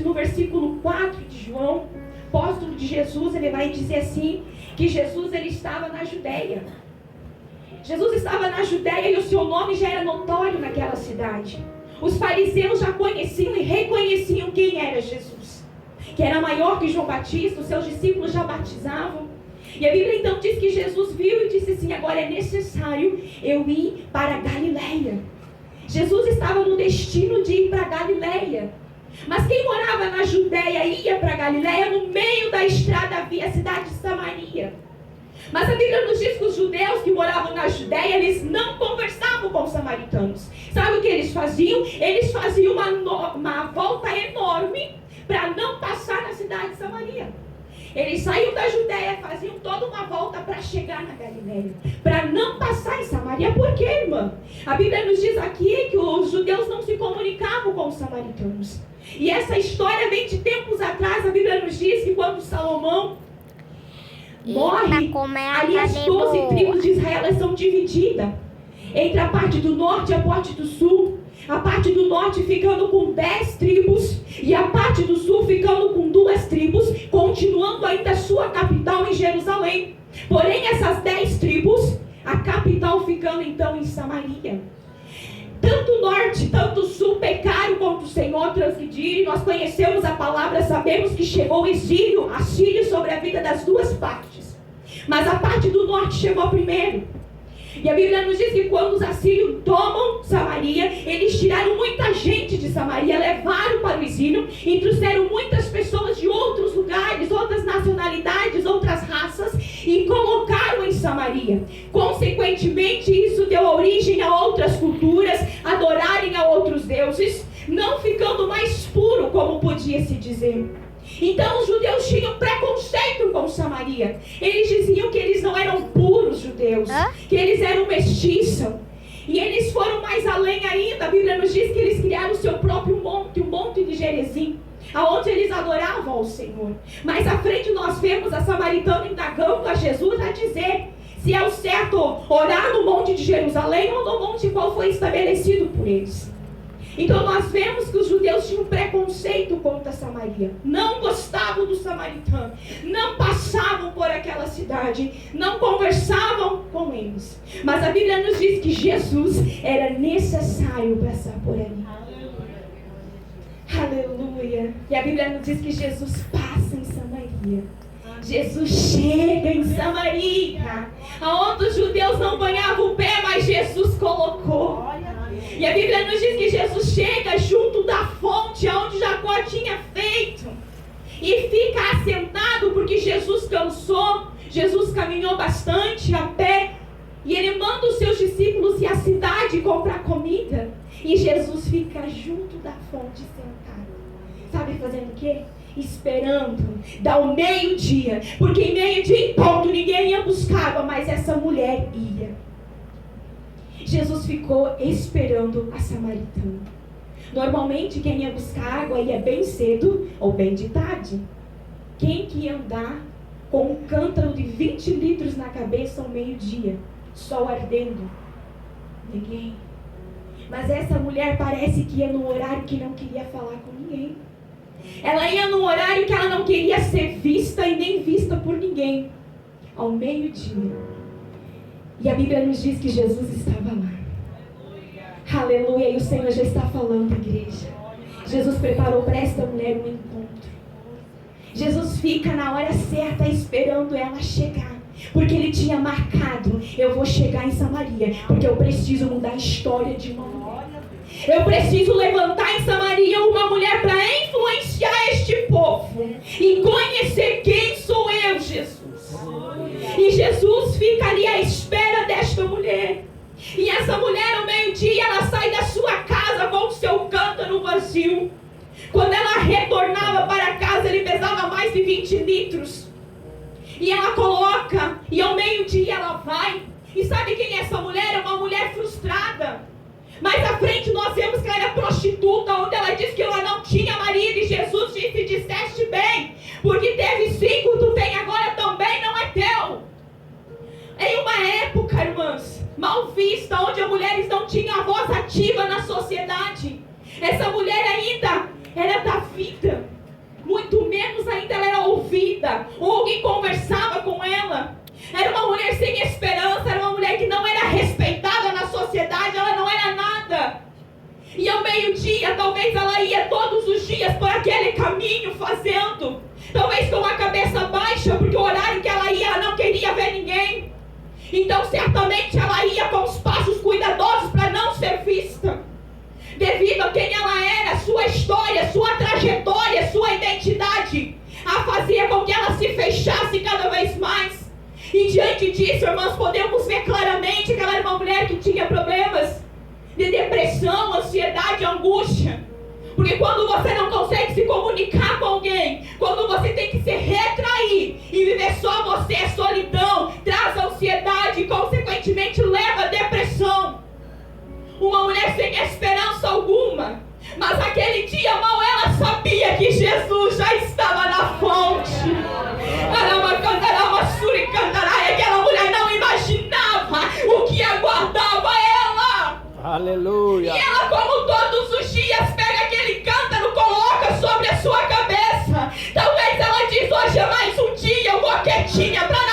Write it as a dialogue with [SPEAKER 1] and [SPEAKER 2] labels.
[SPEAKER 1] no versículo 4 de João, apóstolo de Jesus, ele vai dizer assim, que Jesus ele estava na Judeia. Jesus estava na Judeia e o seu nome já era notório naquela cidade. Os fariseus já conheciam e reconheciam quem era Jesus, que era maior que João Batista, os seus discípulos já batizavam. E a Bíblia então diz que Jesus viu e disse assim, agora é necessário eu ir para a Galileia. Jesus estava no destino de ir para a Galileia. Mas quem morava na Judeia ia para a Galileia, no meio da estrada havia a cidade de Samaria. Mas a Bíblia nos diz que os judeus que moravam na Judeia, eles não conversavam com os samaritanos. Sabe o que eles faziam? Eles faziam uma volta enorme para não passar na cidade de Samaria. Eles saíam da Judeia, faziam toda uma volta para chegar na Galileia, para não passar em Samaria. Por quê, irmã? A Bíblia nos diz aqui que os judeus não se comunicavam com os samaritanos. E essa história vem de tempos atrás. A Bíblia nos diz que quando Salomão morre, ali as 12 tribos de Israel elas são divididas entre a parte do norte e a parte do sul. A parte do norte ficando com 10 tribos e a parte do sul ficando com 2 tribos, continuando ainda a sua capital em Jerusalém. Porém, essas 10 tribos, a capital ficando então em Samaria. Tanto o norte, tanto o sul pecaram contra o Senhor, transgrediram. Nós conhecemos a palavra, sabemos que chegou o exílio, assírio sobre a vida das duas partes. Mas a parte do norte chegou primeiro. E a Bíblia nos diz que quando os assírios tomam Samaria, eles tiraram muita gente de Samaria, levaram para o exílio e trouxeram muitas pessoas de outros lugares, outras nacionalidades, outras raças e colocaram em Samaria. Consequentemente, isso deu origem a outras culturas, adorarem a outros deuses, não ficando mais puro, como podia se dizer. Então os judeus tinham preconceito com Samaria. Eles diziam que eles não eram puros judeus, que eles eram mestiços. E eles foram mais além ainda. A Bíblia nos diz que eles criaram o seu próprio monte, o monte de Gerizim, aonde eles adoravam ao Senhor. Mais à frente nós vemos a samaritana indagando a Jesus a dizer se é o certo orar no monte de Jerusalém ou no monte qual foi estabelecido por eles. Então nós vemos que os judeus tinham preconceito contra Samaria, não gostavam do samaritano, não passavam por aquela cidade, não conversavam com eles. Mas a Bíblia nos diz que Jesus era necessário passar por ali. Aleluia. E a Bíblia nos diz que Jesus passa em Samaria. Jesus chega em Samaria, aonde os judeus não banhavam o pé, mas Jesus colocou. E a Bíblia nos diz que Jesus chega junto da fonte onde Jacó tinha feito e fica assentado porque Jesus cansou, Jesus caminhou bastante a pé e ele manda os seus discípulos ir à cidade comprar comida e Jesus fica junto da fonte sentado. Sabe fazendo o quê? Esperando, dá o meio-dia, porque em meio-dia em ponto ninguém ia buscar água, mas essa mulher ia. Jesus ficou esperando a samaritana. Normalmente quem ia buscar água ia bem cedo ou bem de tarde. Quem que ia andar com um cântaro de 20 litros na cabeça ao meio-dia, sol ardendo? Ninguém. Mas essa mulher parece que ia no horário que não queria falar com ninguém. Ela ia no horário que ela não queria ser vista e nem vista por ninguém. Ao meio-dia. E a Bíblia nos diz que Jesus estava lá. Aleluia. E o Senhor já está falando, igreja. Jesus preparou para esta mulher um encontro. Jesus fica na hora certa esperando ela chegar. Porque ele tinha marcado, eu vou chegar em Samaria, porque eu preciso mudar a história de uma mulher. Eu preciso levantar em Samaria uma mulher para influenciar este povo e conhecer quem sou eu, Jesus. E Jesus fica ali à espera desta mulher. E essa mulher ao meio-dia ela sai da sua casa com o seu cântaro vazio. Quando ela retornava para casa ele pesava mais de 20 litros. E ela coloca, e ao meio-dia ela vai. E sabe quem é essa mulher? É uma mulher frustrada. Mais à frente nós vemos que ela era prostituta, onde ela diz que ela não tinha marido. E Jesus disse, disseste bem, porque teve 5, tu tem agora também, não é teu. Em uma época, irmãs, mal vista, onde as mulheres não tinham a voz ativa na sociedade. Essa mulher ainda era da vida. certamente ela ia com os passos cuidadosos para não ser vista. Devido a quem ela era, sua história, sua trajetória, sua identidade, a fazia com que ela se fechasse cada vez mais. E diante disso, irmãos, podemos ver claramente que ela era uma mulher que tinha problemas de depressão, ansiedade, angústia. Porque quando você não consegue se comunicar com alguém, quando você tem que se retrair e viver só você, solidão, traz ansiedade e consequentemente leva a depressão. Uma mulher sem esperança alguma. Mas aquele dia, mal ela sabia que Jesus já estava na fonte. Aquela mulher não imaginava o que aguardava ela.
[SPEAKER 2] Aleluia.
[SPEAKER 1] E ela, como todos os dias, pega aquele cântaro, coloca sobre a sua cabeça. Talvez ela diz: hoje é mais um dia, eu vou quietinha para